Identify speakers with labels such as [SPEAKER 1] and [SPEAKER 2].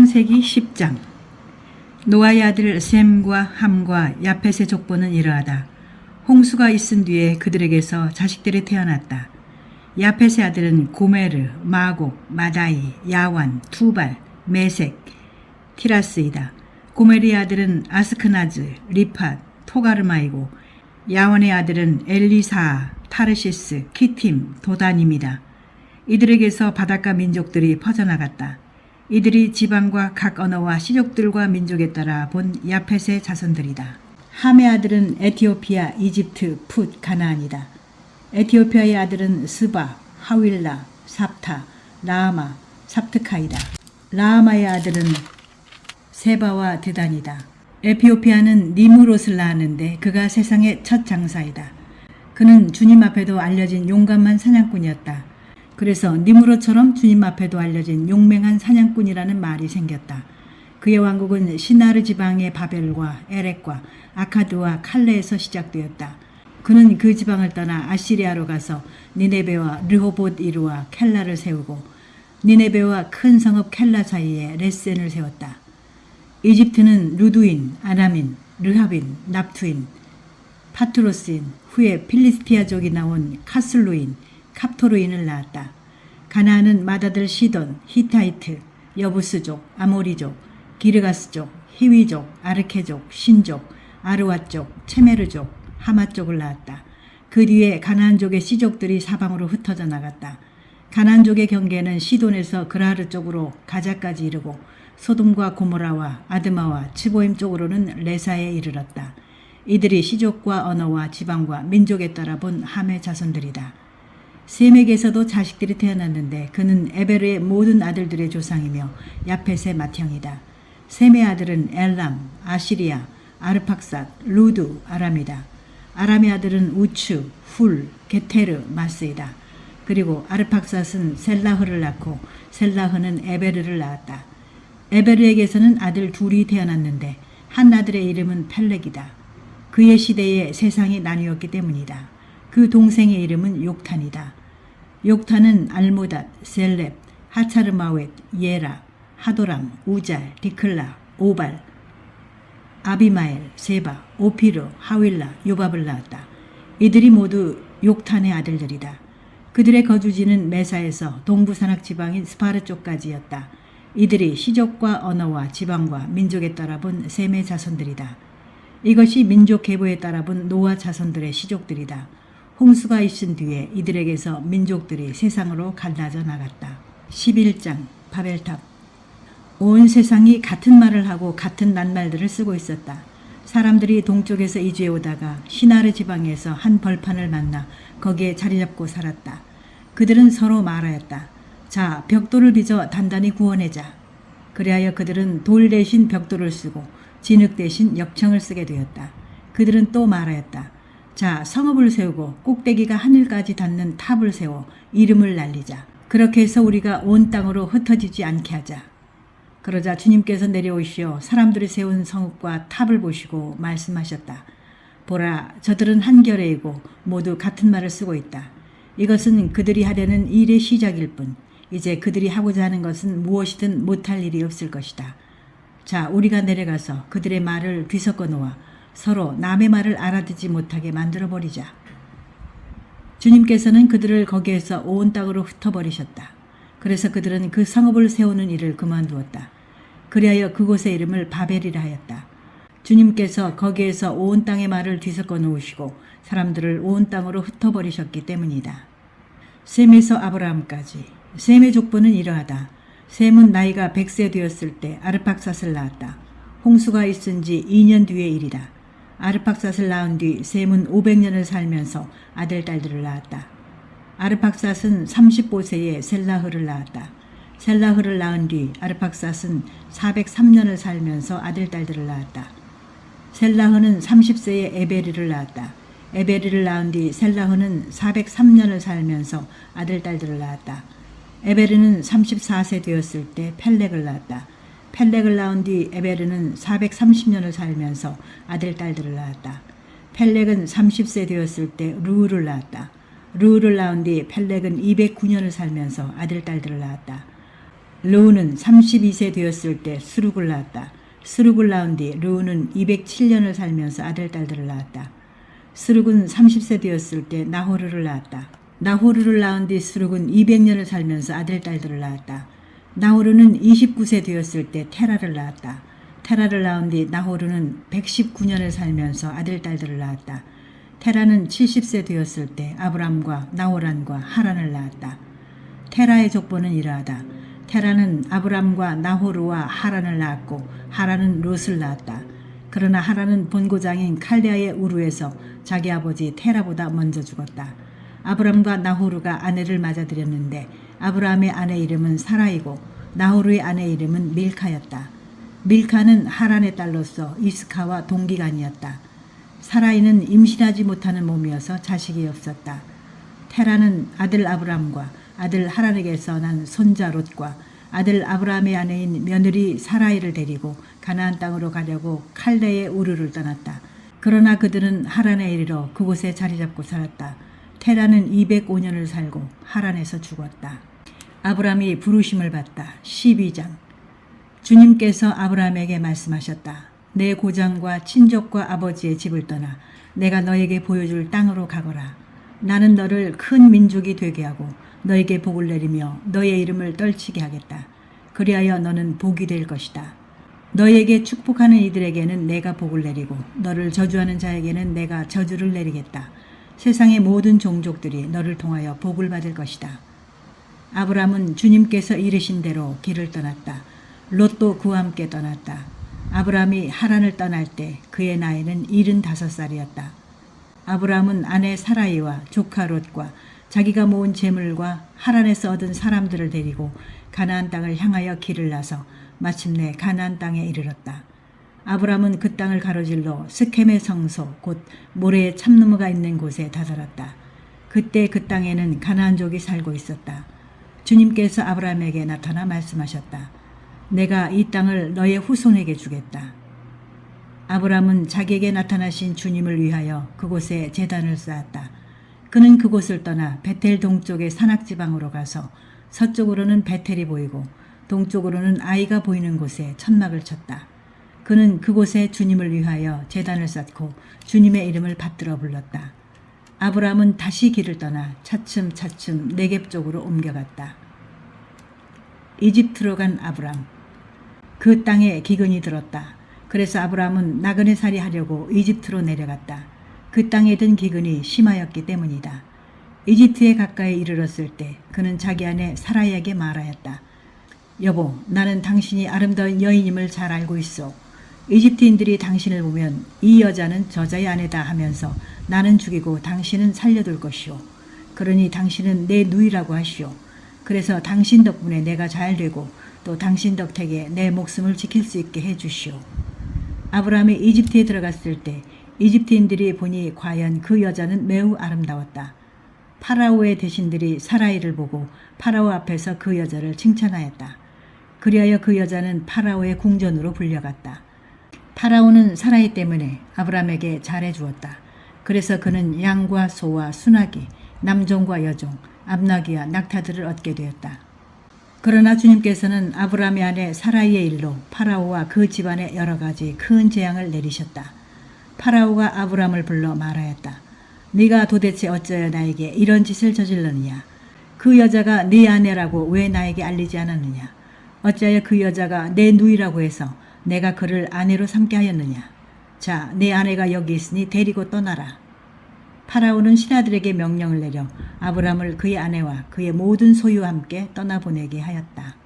[SPEAKER 1] 창세기 10장. 노아의 아들 셈과 함과 야펫의 족보는 이러하다. 홍수가 있은 뒤에 그들에게서 자식들이 태어났다. 야펫의 아들은 고메르, 마곡, 마다이, 야완, 투발, 메색, 티라스이다. 고메르의 아들은 아스크나즈, 리팟, 토가르마이고 야완의 아들은 엘리사, 타르시스, 키팀, 도다님이다. 이들에게서 바닷가 민족들이 퍼져나갔다. 이들이 지방과 각 언어와 시족들과 민족에 따라 본 야펫의 자손들이다. 함의 아들은 에티오피아, 이집트, 풋, 가나안이다. 에티오피아의 아들은 스바, 하윌라, 삽타, 라아마, 삽트카이다. 라아마의 아들은 세바와 드단이다. 에티오피아는 니무롯을 낳았는데 그가 세상의 첫 장사이다. 그는 주님 앞에도 알려진 용감한 사냥꾼이었다. 그래서 니무롯처럼 주님 앞에도 알려진 용맹한 사냥꾼이라는 말이 생겼다. 그의 왕국은 시나르 지방의 바벨과 에렉과 아카드와 칼레에서 시작되었다. 그는 그 지방을 떠나 아시리아로 가서 니네베와 르호봇 이루와 켈라를 세우고 니네베와 큰 성읍 켈라 사이에 레센을 세웠다. 이집트는 루두인, 아나민, 르하빈, 납투인, 파트로스인, 후에 필리스티아족이 나온 카슬루인, 캅토르인을 낳았다. 가나안은 맏아들 시돈, 히타이트, 여부스족, 아모리족, 기르가스족, 히위족, 아르케족, 신족, 아르와족, 체메르족, 하마족을 낳았다. 그 뒤에 가나안족의 씨족들이 사방으로 흩어져 나갔다. 가나안족의 경계는 시돈에서 그라르 쪽으로 가자까지 이르고 소돔과 고모라와 아드마와 츠보임 쪽으로는 레사에 이르렀다. 이들이 시족과 언어와 지방과 민족에 따라 본 함의 자손들이다. 셈에게서도 자식들이 태어났는데 그는 에베르의 모든 아들들의 조상이며 야펫의 맏형이다. 셈의 아들은 엘람, 아시리아, 아르팍삿, 루두, 아람이다. 아람의 아들은 우츠, 훌, 게테르, 마스이다. 그리고 아르팍삿은 셀라흐를 낳고 셀라흐는 에베르를 낳았다. 에베르에게서는 아들 둘이 태어났는데 한 아들의 이름은 펠렉이다. 그의 시대에 세상이 나뉘었기 때문이다. 그 동생의 이름은 욕탄이다. 욕탄은 알모닷, 셀렙, 하차르마웻, 예라, 하도람, 우잘, 디클라, 오발, 아비마엘, 세바, 오피르, 하윌라, 요밥을 낳았다. 이들이 모두 욕탄의 아들들이다. 그들의 거주지는 메사에서 동부 산악 지방인 스파르 쪽까지였다. 이들이 시족과 언어와 지방과 민족에 따라 본 셈의 자손들이다. 이것이 민족 계보에 따라 본 노아 자손들의 시족들이다. 홍수가 있은 뒤에 이들에게서 민족들이 세상으로 갈라져 나갔다. 11장 바벨탑. 온 세상이 같은 말을 하고 같은 낱말들을 쓰고 있었다. 사람들이 동쪽에서 이주해 오다가 시나르 지방에서 한 벌판을 만나 거기에 자리 잡고 살았다. 그들은 서로 말하였다. 자, 벽돌을 빚어 단단히 구워내자. 그리하여 그들은 돌 대신 벽돌을 쓰고 진흙 대신 역청을 쓰게 되었다. 그들은 또 말하였다. 자, 성읍을 세우고 꼭대기가 하늘까지 닿는 탑을 세워 이름을 날리자. 그렇게 해서 우리가 온 땅으로 흩어지지 않게 하자. 그러자 주님께서 내려오시어 사람들이 세운 성읍과 탑을 보시고 말씀하셨다. 보라, 저들은 한결의이고 모두 같은 말을 쓰고 있다. 이것은 그들이 하려는 일의 시작일 뿐 이제 그들이 하고자 하는 것은 무엇이든 못할 일이 없을 것이다. 자, 우리가 내려가서 그들의 말을 뒤섞어 놓아 서로 남의 말을 알아듣지 못하게 만들어버리자. 주님께서는 그들을 거기에서 온 땅으로 흩어버리셨다. 그래서 그들은 그 성읍을 세우는 일을 그만두었다. 그리하여 그곳의 이름을 바벨이라 하였다. 주님께서 거기에서 온 땅의 말을 뒤섞어 놓으시고 사람들을 온 땅으로 흩어버리셨기 때문이다. 셈에서 아브라함까지. 셈의 족보는 이러하다. 셈은 나이가 100세 되었을 때 아르팍삿을 낳았다. 홍수가 있은 지 2년 뒤의 일이다. 아르팍삿을 낳은 뒤 셈은 500년을 살면서 아들, 딸들을 낳았다. 아르팍삿은 35세에 셀라흐를 낳았다. 셀라흐를 낳은 뒤 아르팍삿은 403년을 살면서 아들, 딸들을 낳았다. 셀라흐는 30세에 에베르를 낳았다. 에베르를 낳은 뒤 셀라흐는 403년을 살면서 아들, 딸들을 낳았다. 에베르는 34세 되었을 때 펠렉을 낳았다. 펠렉을 낳은 뒤 에베르는 430년을 살면서 아들, 딸들을 낳았다. 펠렉은 30세 되었을 때 루우를 낳았다. 루우를 낳은 뒤 펠렉은 209년을 살면서 아들, 딸들을 낳았다. 르우는 32세 되었을 때 스룩을 낳았다. 스룩을 낳은 뒤 르우는 207년을 살면서 아들, 딸들을 낳았다. 스룩은 30세 되었을 때 나호르를 낳았다. 나호르를 낳은 뒤 스룩은 200년을 살면서 아들, 딸들을 낳았다. 나호르는 29세 되었을 때 테라를 낳았다. 테라를 낳은 뒤 나호르는 119년을 살면서 아들, 딸들을 낳았다. 테라는 70세 되었을 때 아브람과 나호란과 하란을 낳았다. 테라의 족보는 이러하다. 테라는 아브람과 나호르와 하란을 낳았고 하란은 롯을 낳았다. 그러나 하란은 본고장인 칼데아의 우르에서 자기 아버지 테라보다 먼저 죽었다. 아브람과 나호르가 아내를 맞아들였는데 아브람의 아내 이름은 사라이고 나호르의 아내 이름은 밀카였다. 밀카는 하란의 딸로서 이스카와 동기간이었다. 사라이는 임신하지 못하는 몸이어서 자식이 없었다. 테라는 아들 아브람과 아들 하란에게서 난 손자 롯과 아들 아브라함의 아내인 며느리 사라이를 데리고 가나안 땅으로 가려고 칼데의 우르를 떠났다. 그러나 그들은 하란에 이르러 그곳에 자리 잡고 살았다. 테라는 205년을 살고 하란에서 죽었다. 아브람이 부르심을 받다. 12장. 주님께서 아브람에게 말씀하셨다. 내 고장과 친족과 아버지의 집을 떠나 내가 너에게 보여줄 땅으로 가거라. 나는 너를 큰 민족이 되게 하고 너에게 복을 내리며 너의 이름을 떨치게 하겠다. 그리하여 너는 복이 될 것이다. 너에게 축복하는 이들에게는 내가 복을 내리고 너를 저주하는 자에게는 내가 저주를 내리겠다. 세상의 모든 종족들이 너를 통하여 복을 받을 것이다. 아브람은 주님께서 이르신 대로 길을 떠났다. 롯도 그와 함께 떠났다. 아브람이 하란을 떠날 때 그의 나이는 75살이었다. 아브람은 아내 사라이와 조카 롯과 자기가 모은 재물과 하란에서 얻은 사람들을 데리고 가나안 땅을 향하여 길을 나서 마침내 가나안 땅에 이르렀다. 아브람은 그 땅을 가로질러 스켐의 성소 곧 모래의 참나무가 있는 곳에 다다랐다. 그때 그 땅에는 가나안족이 살고 있었다. 주님께서 아브람에게 나타나 말씀하셨다. 내가 이 땅을 너의 후손에게 주겠다. 아브람은 자기에게 나타나신 주님을 위하여 그곳에 제단을 쌓았다. 그는 그곳을 떠나 베텔 동쪽의 산악지방으로 가서 서쪽으로는 베텔이 보이고 동쪽으로는 아이가 보이는 곳에 천막을 쳤다. 그는 그곳에 주님을 위하여 제단을 쌓고 주님의 이름을 받들어 불렀다. 아브람은 다시 길을 떠나 차츰차츰 네겝 쪽으로 옮겨갔다. 이집트로 간 아브람. 그 땅에 기근이 들었다. 그래서 아브람은 나그네 살이 하려고 이집트로 내려갔다. 그 땅에 든 기근이 심하였기 때문이다. 이집트에 가까이 이르렀을 때 그는 자기 아내 사라이에게 말하였다. 여보, 나는 당신이 아름다운 여인임을 잘 알고 있어. 이집트인들이 당신을 보면 이 여자는 저자의 아내다 하면서 나는 죽이고 당신은 살려둘 것이오. 그러니 당신은 내 누이라고 하시오. 그래서 당신 덕분에 내가 잘 되고 또 당신 덕택에 내 목숨을 지킬 수 있게 해주시오. 아브라함이 이집트에 들어갔을 때 이집트인들이 보니 과연 그 여자는 매우 아름다웠다. 파라오의 대신들이 사라이를 보고 파라오 앞에서 그 여자를 칭찬하였다. 그리하여 그 여자는 파라오의 궁전으로 불려갔다. 파라오는 사라이 때문에 아브라함에게 잘해주었다. 그래서 그는 양과 소와 순하기, 남종과 여종, 암나귀와 낙타들을 얻게 되었다. 그러나 주님께서는 아브라함의 아내 사라이의 일로 파라오와 그 집안에 여러 가지 큰 재앙을 내리셨다. 파라오가 아브라함을 불러 말하였다. 네가 도대체 어찌하여 나에게 이런 짓을 저질렀느냐? 그 여자가 네 아내라고 왜 나에게 알리지 않았느냐? 어찌하여 그 여자가 내 누이라고 해서 내가 그를 아내로 삼게 하였느냐? 자, 내 아내가 여기 있으니 데리고 떠나라. 파라오는 신하들에게 명령을 내려 아브람을 그의 아내와 그의 모든 소유와 함께 떠나보내게 하였다.